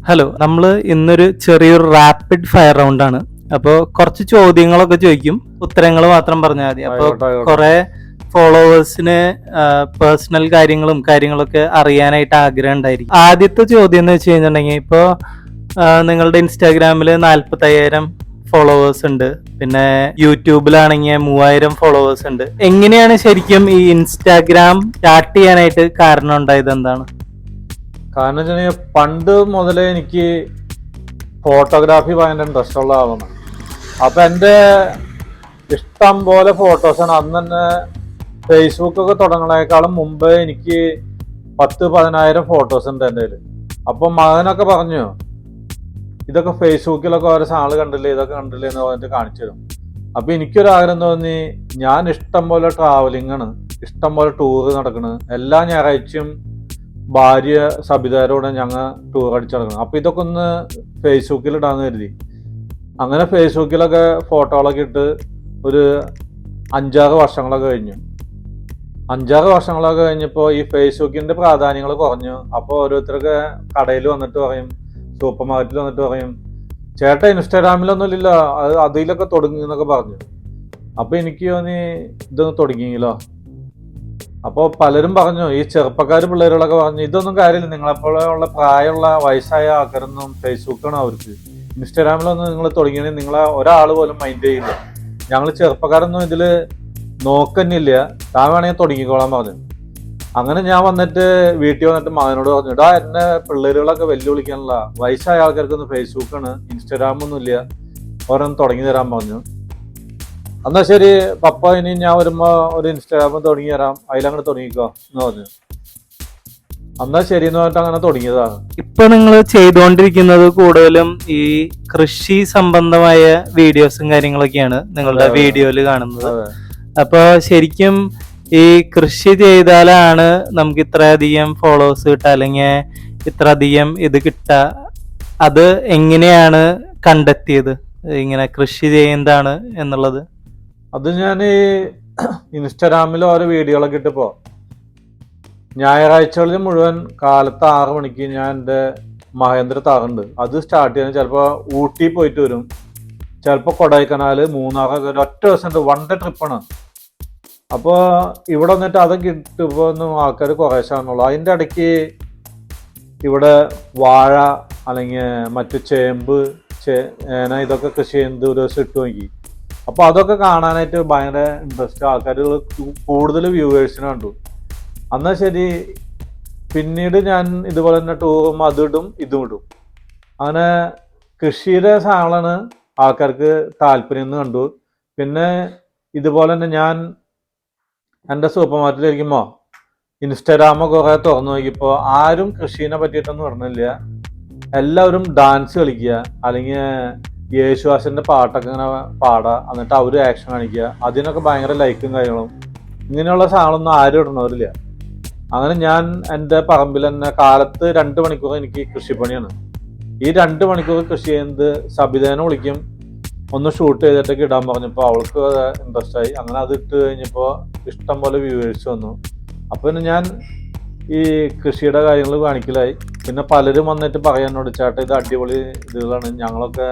Hello, നമ്മൾ ഇന്നൊരു ചെറിയൊരു റാപ്പിഡ് ഫയർ റൗണ്ട് ആണ്. അപ്പോൾ കുറച്ച് ചോദ്യങ്ങളൊക്കെ ചോദിക്കും, ഉത്തരങ്ങൾ മാത്രം പറഞ്ഞാൽ മതി. അപ്പോൾ കുറെ ഫോളോവേഴ്സിന് പേഴ്സണൽ കാര്യങ്ങളൊക്കെ അറിയാനായിട്ട് ആഗ്രഹം ഉണ്ടായിരിക്കും. ആദ്യത്തെ ചോദ്യം എന്ന് വെച്ച് കഴിഞ്ഞിട്ടുണ്ടെങ്കിൽ, ഇപ്പോൾ നിങ്ങളുടെ ഇൻസ്റ്റാഗ്രാമിൽ 45,000 ഫോളോവേഴ്സ് ഉണ്ട്, പിന്നെ യൂട്യൂബിലാണെങ്കിൽ 3,000 ഫോളോവേഴ്സ് ഉണ്ട്. എങ്ങനെയാണ് ശരിക്കും ഈ ഇൻസ്റ്റാഗ്രാം സ്റ്റാർട്ട് ചെയ്യാനായിട്ട് കാരണം ഉണ്ടായത്? എന്താണ് കാരണം വെച്ചാൽ പണ്ട് മുതലേ എനിക്ക് ഫോട്ടോഗ്രാഫി ഭയങ്കര ഇൻട്രസ്റ്റ് ഉള്ള ആളാണ്. അപ്പം എൻ്റെ ഇഷ്ടം പോലെ ഫോട്ടോസാണ്. അന്ന് തന്നെ ഫേസ്ബുക്കൊക്കെ തുടങ്ങണേക്കാളും മുമ്പേ എനിക്ക് 10,000-15,000 ഫോട്ടോസ് ഉണ്ട് എൻ്റെ കയ്യിൽ. അപ്പം മകനൊക്കെ പറഞ്ഞു, ഇതൊക്കെ ഫേസ്ബുക്കിലൊക്കെ ഓരോ സാധനം കണ്ടില്ലേ, ഇതൊക്കെ കണ്ടില്ലേ എന്ന് പറഞ്ഞിട്ട് കാണിച്ചു തരും. അപ്പം എനിക്കൊരാഗ്രഹം തോന്നി, ഞാൻ ഇഷ്ടം പോലെ ട്രാവലിംഗ് ആണ്, ഇഷ്ടം പോലെ ടൂറ് നടക്കണ്. എല്ലാ ഞായറാഴ്ചയും ഭാര്യ സബിതാരോടെ ഞങ്ങൾ ടൂർ അടിച്ചു നടക്കണം. അപ്പം ഇതൊക്കെ ഒന്ന് ഫേസ്ബുക്കിൽ ഇടാന്ന് കരുതി. അങ്ങനെ ഫേസ്ബുക്കിലൊക്കെ ഫോട്ടോകളൊക്കെ ഇട്ട് ഒരു 5-6 വർഷങ്ങളൊക്കെ കഴിഞ്ഞു. 5-6 വർഷങ്ങളൊക്കെ കഴിഞ്ഞപ്പോൾ ഈ ഫേസ്ബുക്കിന്റെ പ്രാധാന്യങ്ങൾ കുറഞ്ഞു. അപ്പോൾ ഓരോരുത്തരൊക്കെ കടയിൽ വന്നിട്ട് പറയും, സൂപ്പർ മാർക്കറ്റിൽ വന്നിട്ട് പറയും, ചേട്ടാ ഇൻസ്റ്റാഗ്രാമിലൊന്നുമില്ല, അതിലൊക്കെ തുടങ്ങി എന്നൊക്കെ പറഞ്ഞു. അപ്പോൾ എനിക്ക് തോന്നി ഇതൊന്ന് തുടങ്ങിയല്ലോ. അപ്പോൾ പലരും പറഞ്ഞു, ഈ ചെറുപ്പക്കാർ പിള്ളേരുകളൊക്കെ പറഞ്ഞു, ഇതൊന്നും കാര്യമില്ല, നിങ്ങളെപ്പോലുള്ള പ്രായമുള്ള വയസ്സായ ആൾക്കാരൊന്നും ഫേസ്ബുക്കാണ് അവർക്ക്, ഇൻസ്റ്റാഗ്രാമിലൊന്നും നിങ്ങൾ തുടങ്ങിയാൽ നിങ്ങളെ ഒരാൾ പോലും മൈൻഡ് ചെയ്യില്ല, ഞങ്ങൾ ചെറുപ്പക്കാരൊന്നും ഇതിൽ നോക്കന്നില്ല, താൻ വേണമെങ്കിൽ തുടങ്ങിക്കോളാൻ പറഞ്ഞു. അങ്ങനെ ഞാൻ വന്നിട്ട് വീട്ടിൽ വന്നിട്ട് മകനോട് പറഞ്ഞു, ഇടാ എന്നെ പിള്ളേരുകളൊക്കെ വെല്ലുവിളിക്കാനുള്ള, വയസ്സായ ആൾക്കാർക്കൊന്നും ഫേസ്ബുക്കാണ്, ഇൻസ്റ്റാഗ്രാമൊന്നും ഇല്ല, ഓരോന്ന് തുടങ്ങി തരാൻ പറഞ്ഞു. എന്നാ ശരി പപ്പ, ഇനി ഞാൻ വരുമ്പോ ഒരു ഇൻസ്റ്റാഗ്രാം തുടങ്ങി തരാം, അതിലങ്ങനെ തുടങ്ങിക്കോ എന്ന് പറഞ്ഞു. എന്നാ ശരി എന്ന് പറഞ്ഞിട്ട് അങ്ങനെ തുടങ്ങിയതാണ്. ഇപ്പൊ നിങ്ങൾ ചെയ്തുകൊണ്ടിരിക്കുന്നത് കൂടുതലും ഈ കൃഷി സംബന്ധമായ വീഡിയോസും കാര്യങ്ങളൊക്കെയാണ് നിങ്ങളുടെ വീഡിയോയില് കാണുന്നത്. അപ്പൊ ശരിക്കും ഈ കൃഷി ചെയ്താലാണ് നമുക്ക് ഇത്രയധികം ഫോളോവേഴ്സ് കിട്ടുക, അല്ലെങ്കിൽ ഇത്രയധികം ഇത് കിട്ടുക? അത് എങ്ങനെയാണ് കണ്ടെത്തിയത്, ഇങ്ങനെ കൃഷി ചെയ്യുന്നതാണ് എന്നുള്ളത്? അത് ഞാൻ ഈ ഇൻസ്റ്റാഗ്രാമിൽ ഓരോ വീഡിയോകളൊക്കെ ഇട്ടപ്പോ ഞായറാഴ്ചകളിൽ മുഴുവൻ കാലത്ത് 6 മണിക്ക് ഞാൻ എൻ്റെ മഹേന്ദ്ര താറുണ്ട്, അത് സ്റ്റാർട്ട് ചെയ്യാൻ ചിലപ്പോൾ ഊട്ടി പോയിട്ട് വരും, ചിലപ്പോൾ കൊടൈക്കനാല്, മൂന്നാറൊക്കെ ഒറ്റ ദിവസം 1 ഡേ ട്രിപ്പാണ്. അപ്പോൾ ഇവിടെ വന്നിട്ട് അതൊക്കെ ഇട്ടപ്പോൾ ഒന്നും ആൾക്കാർ കുറേശ്ശാണുള്ളൂ. അതിൻ്റെ ഇടയ്ക്ക് ഇവിടെ വാഴ അല്ലെങ്കിൽ മറ്റു ചേമ്പ്, ചേന ഇതൊക്കെ കൃഷി ചെയ്യുന്നത് ഒരു ദിവസം ഇട്ട് നോക്കി. അപ്പോൾ അതൊക്കെ കാണാനായിട്ട് ഭയങ്കര ഇൻട്രസ്റ്റ്, ആൾക്കാർ കൂടുതൽ വ്യൂവേഴ്സിന് കണ്ടു. എന്നാൽ ശരി, പിന്നീട് ഞാൻ ഇതുപോലെ തന്നെ ടൂറും അതിടും ഇതും ഇടും. അങ്ങനെ കൃഷിയുടെ സാധനങ്ങളാണ് ആൾക്കാർക്ക് താല്പര്യം എന്ന് കണ്ടു. പിന്നെ ഇതുപോലെ തന്നെ ഞാൻ എൻ്റെ സൂപ്പർ മാർക്കറ്റിലിരിക്കുമ്പോൾ ഇൻസ്റ്റാഗ്രാമ് കുറേ തുറന്നു നോക്കിയപ്പോൾ ആരും കൃഷീനെ പറ്റിയിട്ടൊന്നും പറഞ്ഞില്ല. എല്ലാവരും ഡാൻസ് കളിക്കുക, അല്ലെങ്കിൽ യേശുദാസിന്റെ പാട്ടൊക്കെ ഇങ്ങനെ പാടുക, എന്നിട്ട് അവർ ആക്ഷൻ കാണിക്കുക, അതിനൊക്കെ ഭയങ്കര ലൈക്കും കാര്യങ്ങളും. ഇങ്ങനെയുള്ള സാധനങ്ങളൊന്നും ആരും ഇടണവരില്ല. അങ്ങനെ ഞാൻ എൻ്റെ പറമ്പിൽ തന്നെ കാലത്ത് 2 മണിക്കൂർ എനിക്ക് കൃഷിപ്പണിയാണ്. ഈ 2 മണിക്കൂർ കൃഷി ചെയ്യുന്നത് സബിതേനെ വിളിക്കും, ഒന്ന് ഷൂട്ട് ചെയ്തിട്ടൊക്കെ ഇടാൻ പറഞ്ഞപ്പോൾ അവൾക്ക് ഇൻട്രസ്റ്റ് ആയി. അങ്ങനെ അത് ഇട്ട് കഴിഞ്ഞപ്പോൾ ഇഷ്ടം പോലെ വ്യൂവേഴ്സ് വന്നു. അപ്പോൾ പിന്നെ ഞാൻ ഈ കൃഷിയുടെ കാര്യങ്ങൾ കാണിക്കലായി. പിന്നെ പലരും വന്നിട്ട് പറയാനോട്, ചേട്ടാ ഇത് അടിപൊളി ഇതുകളാണ്, ഞങ്ങളൊക്കെ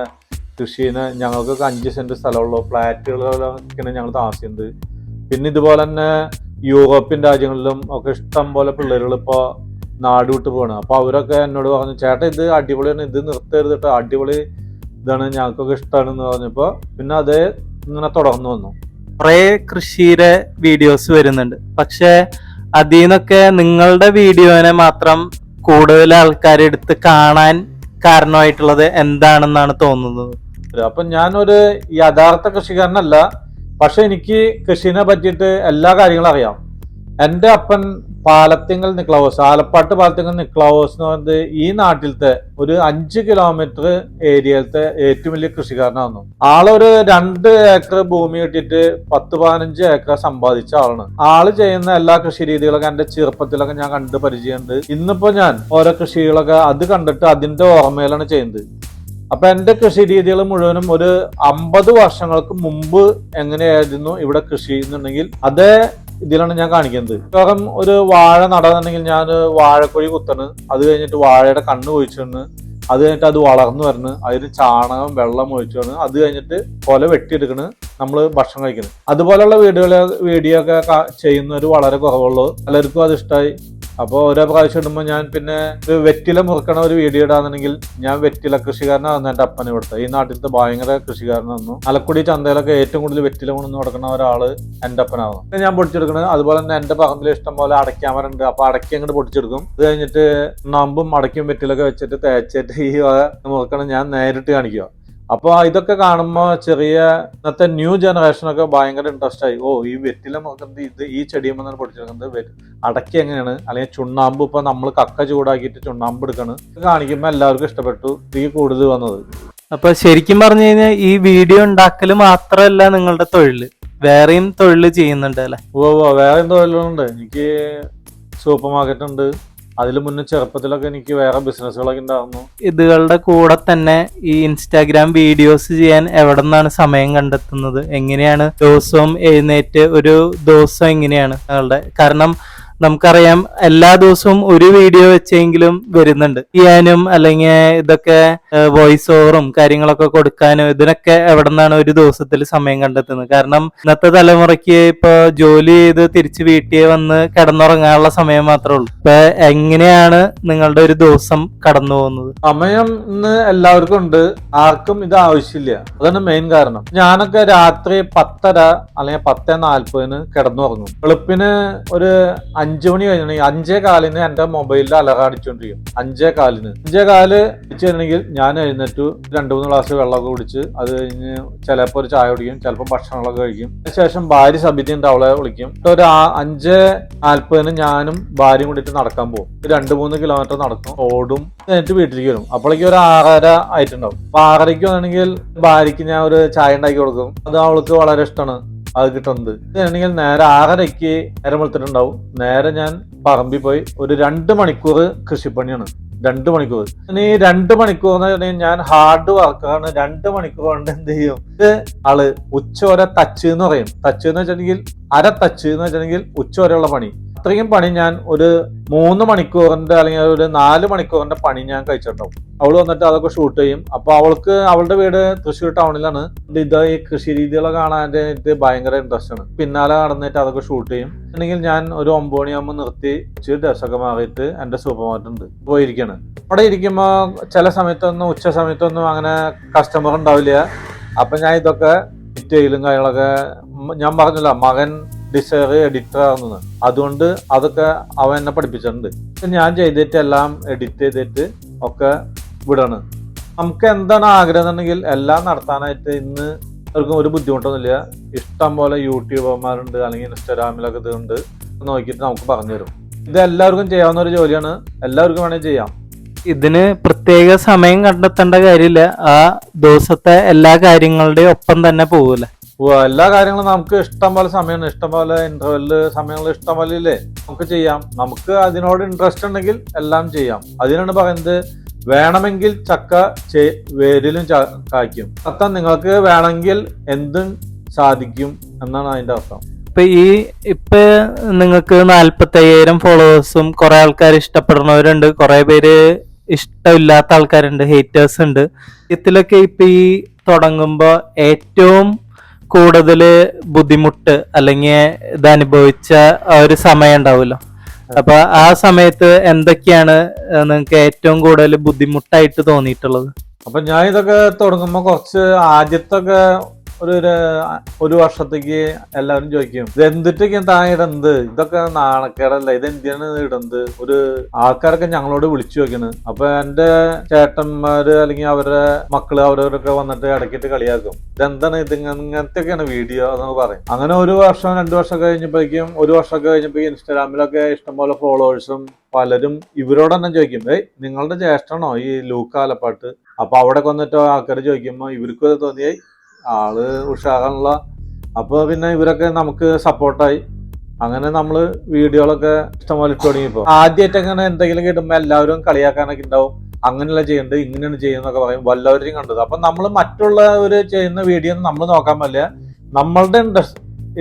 കൃഷിനെ, ഞങ്ങൾക്കൊക്കെ 5 സെന്റ് സ്ഥലമുള്ളൂ, ഫ്ലാറ്റുകളിലൊക്കെയാണ് ഞങ്ങൾ താമസിക്കുന്നത്. പിന്നെ ഇതുപോലെ തന്നെ യൂറോപ്യൻ രാജ്യങ്ങളിലും ഒക്കെ ഇഷ്ടം പോലെ പിള്ളേരുകൾ ഇപ്പോൾ നാട് വിട്ട് പോവാണ്. അപ്പോൾ അവരൊക്കെ എന്നോട് പറഞ്ഞു, ചേട്ടാ ഇത് അടിപൊളിയാണ്, ഇത് നിർത്തരുത് കേട്ടോ, അടിപൊളി ഇതാണ്, ഞങ്ങൾക്കൊക്കെ ഇഷ്ടമാണെന്ന് പറഞ്ഞപ്പോൾ പിന്നെ അതേ ഇങ്ങനെ തുടർന്നു വന്നു. കുറേ കൃഷിയുടെ വീഡിയോസ് വരുന്നുണ്ട്, പക്ഷെ അതിൽ നിന്നൊക്കെ നിങ്ങളുടെ വീഡിയോനെ മാത്രം കൂടുതൽ ആൾക്കാർ എടുത്ത് കാണാൻ കാരണമായിട്ടുള്ളത് എന്താണെന്നാണ് തോന്നുന്നത്? അപ്പം ഞാനൊരു യഥാർത്ഥ കൃഷിക്കാരനല്ല, പക്ഷെ എനിക്ക് കൃഷിനെ പറ്റിയിട്ട് എല്ലാ കാര്യങ്ങളും അറിയാം. എൻ്റെ അപ്പൻ പാലത്തിങ്കൽ നിക്ലാവോസ്, ആലപ്പാട്ട് പാലത്തിങ്കൽ നിക്ലാവോസ് എന്ന് പറയുന്നത് ഈ നാട്ടിലത്തെ ഒരു 5 കിലോമീറ്റർ ഏരിയയിലത്തെ ഏറ്റവും വലിയ കൃഷിക്കാരനായിരുന്നു. ആളൊരു 2 ഏക്കർ ഭൂമി കിട്ടിയിട്ട് 10-15 ഏക്കർ സമ്പാദിച്ച ആളാണ്. ആള് ചെയ്യുന്ന എല്ലാ കൃഷി രീതികളൊക്കെ എൻ്റെ ചെറുപ്പത്തിലൊക്കെ ഞാൻ കണ്ട് പരിചയമുണ്ട്. ഇന്നിപ്പോ ഞാൻ ഓരോ കൃഷികളൊക്കെ അത് കണ്ടിട്ട് അതിന്റെ ഓർമ്മയിലാണ് ചെയ്യുന്നത്. അപ്പൊ എന്റെ കൃഷി രീതികൾ മുഴുവനും ഒരു 50 വർഷങ്ങൾക്ക് മുമ്പ് എങ്ങനെയായിരുന്നു ഇവിടെ കൃഷി എന്നുണ്ടെങ്കിൽ അതേ ഇതിലാണ് ഞാൻ കാണിക്കുന്നത്. കാരണം ഒരു വാഴ നടന്നുണ്ടെങ്കിൽ ഞാൻ വാഴക്കുഴി കുത്തണ്, അത് കഴിഞ്ഞിട്ട് വാഴയുടെ കണ്ണ് കുഴിച്ചിട്ട് അത് കഴിഞ്ഞിട്ട് അത് വളർന്നു വരുന്നു, അതിന് ചാണകം വെള്ളം ഒഴിച്ചാണ്, അത് കഴിഞ്ഞിട്ട് കൊല വെട്ടിയെടുക്കണ്, നമ്മൾ ഭക്ഷണം കഴിക്കുന്നത്. അതുപോലെയുള്ള വീഡിയോ ഒക്കെ ചെയ്യുന്നവർ വളരെ കുറവുള്ളൂ. പലർക്കും അത് ഇഷ്ടമായി. അപ്പോൾ ഓരോ പ്രാവശ്യം ഇടുമ്പോൾ ഞാൻ പിന്നെ വെറ്റില മുറുക്കണ ഒരു വീഡിയോ ഇടാന്നുണ്ടെങ്കിൽ ഞാൻ വെറ്റില കൃഷിക്കാരനായിരുന്നു എൻ്റെ അപ്പൻ. ഇവിടുത്തെ ഈ നാട്ടിലത്തെ ഭയങ്കര കൃഷിക്കാരനായിരുന്നു. ആലക്കുടി ചന്തയിലൊക്കെ ഏറ്റവും കൂടുതൽ വെറ്റില കൊണ്ടു കൊടുക്കുന്ന ഒരാള് എൻ്റെ അപ്പനായിരുന്നു. ഞാൻ പൊടിച്ചെടുക്കുന്നത്. അതുപോലെ തന്നെ എൻ്റെ പറമ്പിൽ ഇഷ്ടം പോലെ അടയ്ക്കാമരുണ്ട്. അപ്പൊ അടയ്ക്ക അങ്ങോട്ട് പൊടിച്ചെടുക്കും. അത് കഴിഞ്ഞിട്ട് നമ്പും അടയ്ക്കും വെറ്റിലൊക്കെ വെച്ചിട്ട് തേച്ചിട്ട് ഈ മുറുക്കണം ഞാൻ നേരിട്ട് കാണിക്കുക. അപ്പൊ ഇതൊക്കെ കാണുമ്പോൾ ചെറിയ ഇന്നത്തെ ന്യൂ ജനറേഷനൊക്കെ ഭയങ്കര ഇൻട്രസ്റ്റ് ആയി. ഓ, ഈ വെറ്റില നോക്കുന്നത് ഇത് ഈ ചെടിയുമ്പോൾ പൊടിച്ചെടുക്കുന്നത് അടയ്ക്ക എങ്ങനെയാണ്, അല്ലെങ്കിൽ ചുണ്ണാമ്പ് ഇപ്പൊ നമ്മൾ കക്ക ചൂടാക്കിയിട്ട് ചുണ്ണാമ്പ് എടുക്കണം. ഇത് കാണിക്കുമ്പോൾ എല്ലാവർക്കും ഇഷ്ടപ്പെട്ടു. ഈ കൂടുതൽ വന്നത്. അപ്പൊ ശരിക്കും പറഞ്ഞു കഴിഞ്ഞാൽ ഈ വീഡിയോ ഉണ്ടാക്കല് മാത്രമല്ല നിങ്ങളുടെ തൊഴില്, വേറെയും തൊഴില് ചെയ്യുന്നുണ്ട് അല്ലെ? വേറെയും തൊഴിലുണ്ട്. എനിക്ക് സൂപ്പർ മാർക്കറ്റ് ഉണ്ട്. അതിൽ മുന്നേ ചെറുപ്പത്തിലൊക്കെ എനിക്ക് വേറെ ബിസിനസ്സുകളൊക്കെ ഉണ്ടായിരുന്നു. ഇതുകളുടെ കൂടെ തന്നെ ഈ ഇൻസ്റ്റാഗ്രാം വീഡിയോസ് ചെയ്യാൻ എവിടെ നിന്നാണ് സമയം കണ്ടെത്തുന്നത്? എങ്ങനെയാണ് ദിവസവും എഴുന്നേറ്റ് ഒരു ദിവസം എങ്ങനെയാണ് നിങ്ങളുടെ? കാരണം നമുക്കറിയാം എല്ലാ ദിവസവും ഒരു വീഡിയോ വെച്ചെങ്കിലും വരുന്നുണ്ട് ചെയ്യാനും, അല്ലെങ്കിൽ ഇതൊക്കെ വോയിസ് ഓവറും കാര്യങ്ങളൊക്കെ കൊടുക്കാനും. ഇതിനൊക്കെ എവിടെ നിന്നാണ് ഒരു ദിവസത്തിൽ സമയം കണ്ടെത്തുന്നത്? കാരണം ഇന്നത്തെ തലമുറയ്ക്ക് ഇപ്പൊ ജോലി ചെയ്ത് തിരിച്ച് വീട്ടിൽ വന്ന് കിടന്നുറങ്ങാനുള്ള സമയം മാത്രമേ ഉള്ളൂ. ഇപ്പൊ എങ്ങനെയാണ് നിങ്ങളുടെ ഒരു ദിവസം കടന്നു പോകുന്നത്? സമയം ഇന്ന് എല്ലാവർക്കും ഉണ്ട്, ആർക്കും ഇത് ആവശ്യമില്ല. അതാണ് മെയിൻ കാരണം. ഞാനൊക്കെ രാത്രി 10:30 അല്ലെങ്കിൽ 10:40 കിടന്നുറങ്ങും. വെളുപ്പിന് ഒരു 5 മണി കഴിഞ്ഞിട്ടുണ്ടെങ്കിൽ 5:15 എന്റെ മൊബൈലിൽ അലറാം അടിച്ചോണ്ടിരിക്കും. 5:15 അടിച്ചു കഴിഞ്ഞെങ്കിൽ ഞാൻ എഴുന്നേറ്റു 2-3 ഗ്ലാസ് വെള്ളമൊക്കെ കുടിച്ച് അത് കഴിഞ്ഞ് ചിലപ്പോൾ ഒരു ചായ കുടിക്കും, ചിലപ്പോൾ ഭക്ഷണങ്ങളൊക്കെ കഴിക്കും. അതിനുശേഷം ഭാര്യ സബിതയുണ്ട്, അവളെ വിളിക്കും. ഒരു 5:40 ഞാനും ഭാര്യയും കൂടിയിട്ട് നടക്കാൻ പോകും. 2-3 കിലോമീറ്റർ നടക്കും, ഓടും. എന്നിട്ട് വീട്ടിലേക്ക് വരും. അപ്പോഴേക്കും ഒരു 6:30 ആയിട്ടുണ്ടാവും. അപ്പൊ 6:30 വന്നിട്ടുണ്ടെങ്കിൽ ഭാര്യയ്ക്ക് ഞാൻ ഒരു ചായ ഉണ്ടാക്കി കൊടുക്കും. അത് അവൾക്ക് വളരെ ഇഷ്ടമാണ് അത് കിട്ടുന്നത്. ഇതാണെങ്കിൽ നേരെ 6:30 നേരം വെളുത്തിട്ടുണ്ടാവും. നേരെ ഞാൻ പറമ്പിൽ പോയി ഒരു 2 മണിക്കൂർ കൃഷിപ്പണിയാണ്. 2 മണിക്കൂർ. ഇനി 2 മണിക്കൂർ എന്ന് പറഞ്ഞാൽ ഞാൻ ഹാർഡ് വർക്കാണ്. 2 മണിക്കൂർ കൊണ്ട് എന്ത് ചെയ്യും? ഇത് ആള് ഉച്ചവരെ തച്ച് എന്ന് പറയും. തച്ച് എന്ന് വെച്ചിട്ടുണ്ടെങ്കിൽ അര തച്ച് എന്ന് വെച്ചിട്ടുണ്ടെങ്കിൽ ഉച്ചവരെയുള്ള പണി. അത്രയും പണി ഞാൻ ഒരു 3 മണിക്കൂറിന്റെ അല്ലെങ്കിൽ ഒരു 4 മണിക്കൂറിന്റെ പണി ഞാൻ കഴിച്ചിട്ടുണ്ടാവും. അവള് വന്നിട്ട് അതൊക്കെ ഷൂട്ട് ചെയ്യും. അപ്പൊ അവളുടെ വീട് തൃശ്ശൂർ ടൗണിലാണ്. ഇത് ഈ കൃഷി രീതികളൊക്കെ കാണാനായിട്ട് ഭയങ്കര ഇൻട്രസ്റ്റ് ആണ്. പിന്നാലെ നടന്നിട്ട് അതൊക്കെ ഷൂട്ട് ചെയ്യും. അല്ലെങ്കിൽ ഞാൻ ഒരു 9 മണിയാകുമ്പോൾ നിർത്തി ഡ്രസ്സൊക്കെ മാറിയിട്ട് എന്റെ സൂപ്പർ മാർക്കറ്റ് ഉണ്ട് പോയിരിക്കാണ്. അവിടെ ഇരിക്കുമ്പോ ചില സമയത്തൊന്നും ഉച്ച സമയത്തൊന്നും അങ്ങനെ കസ്റ്റമർ ഉണ്ടാവില്ല. അപ്പൊ ഞാൻ ഇതൊക്കെ ഡീറ്റെയിലും കാര്യങ്ങളൊക്കെ ഞാൻ പറഞ്ഞില്ല, മകൻ ഡിസൈർ എഡിറ്റർ ആണെന്ന്. അതുകൊണ്ട് അതൊക്കെ അവൻ എന്നെ പഠിപ്പിച്ചിട്ടുണ്ട്. ഞാൻ ചെയ്തിട്ട് എല്ലാം എഡിറ്റ് ചെയ്തിട്ട് ഒക്കെ വിടാണ്. നമുക്ക് എന്താണ് ആഗ്രഹം എന്നുണ്ടെങ്കിൽ എല്ലാം നടത്താനായിട്ട് ഇന്ന് അവർക്ക് ഒരു ബുദ്ധിമുട്ടൊന്നുമില്ല. ഇഷ്ടം പോലെ യൂട്യൂബർമാരുണ്ട്, അല്ലെങ്കിൽ ഇൻസ്റ്റാഗ്രാമിലൊക്കെ ഇതുണ്ട്, നോക്കിയിട്ട് നമുക്ക് പറഞ്ഞു തരും. ഇത് എല്ലാവർക്കും ചെയ്യാവുന്ന ഒരു ജോലിയാണ്, എല്ലാവർക്കും വേണമെങ്കിൽ ചെയ്യാം. ഇതിന് പ്രത്യേക സമയം കണ്ടെത്തേണ്ട കാര്യമില്ല, ആ ദിവസത്തെ എല്ലാ കാര്യങ്ങളുടെയും ഒപ്പം തന്നെ പോകൂല. എല്ലാ കാര്യങ്ങളും നമുക്ക് ഇഷ്ടം പോലെ സമയമാണ്, ഇഷ്ടം പോലെ ഇന്റർവെല് സമയങ്ങൾ ഇഷ്ടം പോലെ ഇല്ലേ, നമുക്ക് ചെയ്യാം. നമുക്ക് അതിനോട് ഇൻട്രസ്റ്റ് ഉണ്ടെങ്കിൽ എല്ലാം ചെയ്യാം. അതിനാണ് പറയുന്നത് വേണമെങ്കിൽ ചക്ക വേരിലും കായ്ക്കും. അർത്ഥം നിങ്ങൾക്ക് വേണമെങ്കിൽ എന്തും സാധിക്കും എന്നാണ് അതിന്റെ അർത്ഥം. ഇപ്പൊ നിങ്ങൾക്ക് 45,000 ഫോളോവേഴ്സും കുറെ ആൾക്കാർ ഇഷ്ടപ്പെടുന്നവരുണ്ട്, കുറെ പേര് ഇഷ്ടമില്ലാത്ത ആൾക്കാരുണ്ട്, ഹേറ്റേഴ്സ് ഉണ്ട്. ഇതിലൊക്കെ ഇപ്പൊ ഈ തുടങ്ങുമ്പോ ഏറ്റവും കൂടുതൽ ബുദ്ധിമുട്ട് അല്ലെങ്കിൽ ഇത് അനുഭവിച്ച ഒരു സമയം ഉണ്ടാവുമല്ലോ. അപ്പൊ ആ സമയത്ത് എന്തൊക്കെയാണ് നിങ്ങൾക്ക് ഏറ്റവും കൂടുതൽ ബുദ്ധിമുട്ടായിട്ട് തോന്നിയിട്ടുള്ളത്? അപ്പൊ ഞാൻ ഇതൊക്കെ തുടങ്ങുമ്പോ കുറച്ച് ആദ്യത്തൊക്കെ ഒരു വർഷത്തേക്ക് എല്ലാവരും ചോദിക്കും, ഇത് എന്തിട്ടൊക്കെ താൻ ഇടുന്നത്, ഇതൊക്കെ നാണക്കേടല്ല, ഇത് എന്തിനാണ് ഇടുന്നത്? ഒരു ആൾക്കാരൊക്കെ ഞങ്ങളോട് വിളിച്ചു ചോദിക്കണ്. അപ്പൊ എന്റെ ചേട്ടന്മാര് അല്ലെങ്കിൽ അവരുടെ മക്കള് അവരവരൊക്കെ വന്നിട്ട് ഇടയ്ക്കിട്ട് കളിയാക്കും, ഇതെന്താണ് ഇത്, ഇങ്ങനത്തെയൊക്കെയാണ് വീഡിയോ എന്ന് പറയും. അങ്ങനെ 1 വർഷം 2 വർഷം കഴിഞ്ഞപ്പോഴേക്കും ഇൻസ്റ്റാഗ്രാമിലൊക്കെ ഇഷ്ടംപോലെ ഫോളോവേഴ്സും പലരും ഇവരോട് തന്നെ ചോദിക്കും, നിങ്ങളുടെ ജ്യേഷ്ഠനാണോ ഈ ലൂക്ക ആലപ്പാട്ട്? അപ്പൊ അവിടെ വന്നിട്ട് ആൾക്കാർ ചോദിക്കുമ്പോ ഇവർക്കും തോന്നിയായി ആള് ഉഷാറാണുള്ള. അപ്പൊ പിന്നെ ഇവരൊക്കെ നമുക്ക് സപ്പോർട്ടായി. അങ്ങനെ നമ്മള് വീഡിയോകളൊക്കെ ഇഷ്ടംപോലെ ഇട്ട് തുടങ്ങിയപ്പോ ആദ്യമായിട്ട് അങ്ങനെ എന്തെങ്കിലും കിട്ടുമ്പോ എല്ലാവരും കളിയാക്കാനൊക്കെ ഉണ്ടാവും, അങ്ങനെയല്ല ചെയ്യേണ്ടത് ഇങ്ങനെയാണ് ചെയ്യുന്നൊക്കെ പറയും, വല്ലവരെയും കണ്ടത്. അപ്പൊ നമ്മൾ മറ്റുള്ളവര് ചെയ്യുന്ന വീഡിയോ നമ്മൾ നോക്കാൻ പറ്റില്ല, നമ്മളുടെ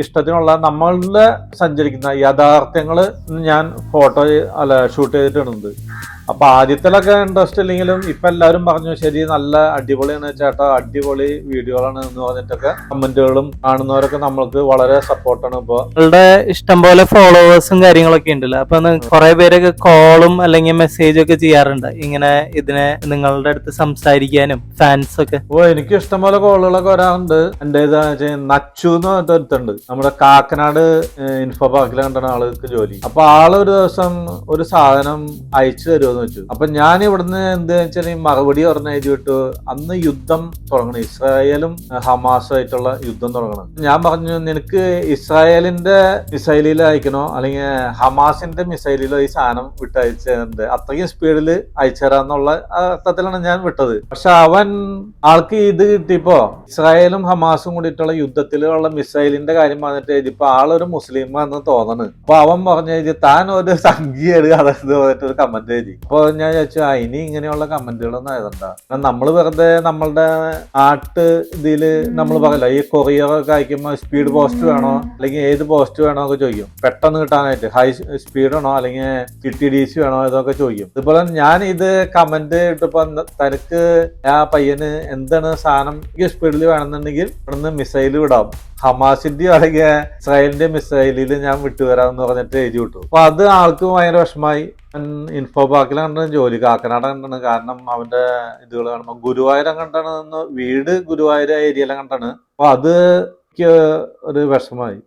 ഇഷ്ടത്തിനുള്ള നമ്മളുടെ സഞ്ചരിക്കുന്ന യാഥാർത്ഥ്യങ്ങള് ഞാൻ ഷൂട്ട് ചെയ്തിട്ടുണ്ട്. അപ്പൊ ആദ്യത്തിലൊക്കെ ഇൻട്രസ്റ്റ് ഇല്ലെങ്കിലും ഇപ്പൊ എല്ലാവരും പറഞ്ഞു ശരി നല്ല അടിപൊളിയാണ് ചേട്ടാ, അടിപൊളി വീഡിയോകളാണ് എന്ന് പറഞ്ഞിട്ടൊക്കെ കമന്റുകളും കാണുന്നവരൊക്കെ നമ്മൾക്ക് വളരെ സപ്പോർട്ടാണ്. ഇപ്പൊ നിങ്ങളുടെ ഇഷ്ടംപോലെ ഫോളോവേഴ്സും കാര്യങ്ങളൊക്കെ ഉണ്ടല്ലോ, അപ്പൊ കുറെ പേരൊക്കെ കോളും അല്ലെങ്കിൽ മെസ്സേജും ഒക്കെ ചെയ്യാറുണ്ട് ഇങ്ങനെ ഇതിനെ നിങ്ങളുടെ അടുത്ത് സംസാരിക്കാനും ഫാൻസ് ഒക്കെ. ഓ എനിക്ക് ഇഷ്ടംപോലെ കോളുകളൊക്കെ വരാറുണ്ട്. എന്റെ നച്ചു എന്ന് പറഞ്ഞിട്ട് ഒരുത്തുണ്ട്, നമ്മുടെ കാക്കനാട് ഇൻഫോ പാർക്കിൽ കണ്ടാണ് ആൾക്ക് ജോലി. അപ്പൊ ആള് ഒരു ദിവസം ഒരു സാധനം അയച്ചു തരുമെന്ന് വെച്ചു. അപ്പൊ ഞാൻ ഇവിടുന്ന് എന്ത് വെച്ചാൽ മറുപടി പറഞ്ഞ എഴുതി വിട്ടു, അന്ന് യുദ്ധം തുടങ്ങണം, ഇസ്രായേലും ഹമാസും ആയിട്ടുള്ള യുദ്ധം തുടങ്ങണം. ഞാൻ പറഞ്ഞു നിനക്ക് ഇസ്രായേലിന്റെ മിസൈലിൽ അയക്കണോ അല്ലെങ്കിൽ ഹമാസിന്റെ മിസൈലിലോ ഈ സാധനം വിട്ടയച്ചുണ്ട്, അത്രയും സ്പീഡിൽ അയച്ചുതരാന്നുള്ള അർത്ഥത്തിലാണ് ഞാൻ വിട്ടത്. പക്ഷെ ആൾക്ക് ഇത് കിട്ടിയപ്പോ ഇസ്രായേലും ഹമാസും കൂടിയിട്ടുള്ള യുദ്ധത്തിലുള്ള മിസൈലിന്റെ കാര്യം പറഞ്ഞിട്ട് എഴുതിയപ്പോ ആളൊരു മുസ്ലിമാണെന്ന് തോന്നണ്. അപ്പൊ അവൻ പറഞ്ഞു എഴുതി താൻ ഒരു സംഖ്യയാണ് അതെന്ന് പറഞ്ഞിട്ട് ഒരു കമന്റ് എഴുതി. അപ്പൊ ഞാൻ ചോദിച്ചു ഇനി ഇങ്ങനെയുള്ള കമന്റുകളൊന്നും എഴുതണ്ട, നമ്മൾ വെറുതെ നമ്മളുടെ ഇതില് നമ്മൾ പറയില്ല ഈ കൊറിയറൊക്കെ അയക്കുമ്പോ സ്പീഡ് പോസ്റ്റ് വേണോ അല്ലെങ്കിൽ ഏത് പോസ്റ്റ് വേണോ ഒക്കെ ചോദിക്കും, പെട്ടെന്ന് കിട്ടാനായിട്ട് ഹൈ സ്പീഡ് വേണോ അല്ലെങ്കിൽ TTDC വേണോ ഇതൊക്കെ ചോദിക്കും. ഇതുപോലെ ഞാൻ ഇത് കമന്റ് ഇട്ടപ്പോ തനിക്ക് ആ പയ്യന് എന്താണ് സാധനം സ്പീഡിൽ വേണമെന്നുണ്ടെങ്കിൽ ഇവിടുന്ന് മിസൈൽ വിടാം, ഹമാസിന്റെയോ അല്ലെങ്കിൽ ഇസ്രായേലിന്റെ മിസൈലിൽ ഞാൻ വിട്ടുവരാമെന്ന് പറഞ്ഞിട്ട് എഴുതി വിട്ടു. അപ്പൊ അത് ആൾക്ക് ഭയങ്കര വിഷമായി. ഇൻഫോ പാർക്കിൽ കണ്ടാണ് ജോലി, കാക്കനാട് കണ്ടാണ്. കാരണം അവന്റെ ഇതുകൾ കാണുമ്പോ ഗുരുവായൂരം കണ്ടാണ്, വീട് ഗുരുവായൂർ ഏരിയയിലും കണ്ടാണ്. അപ്പൊ അത് ഒരു വിഷമായി.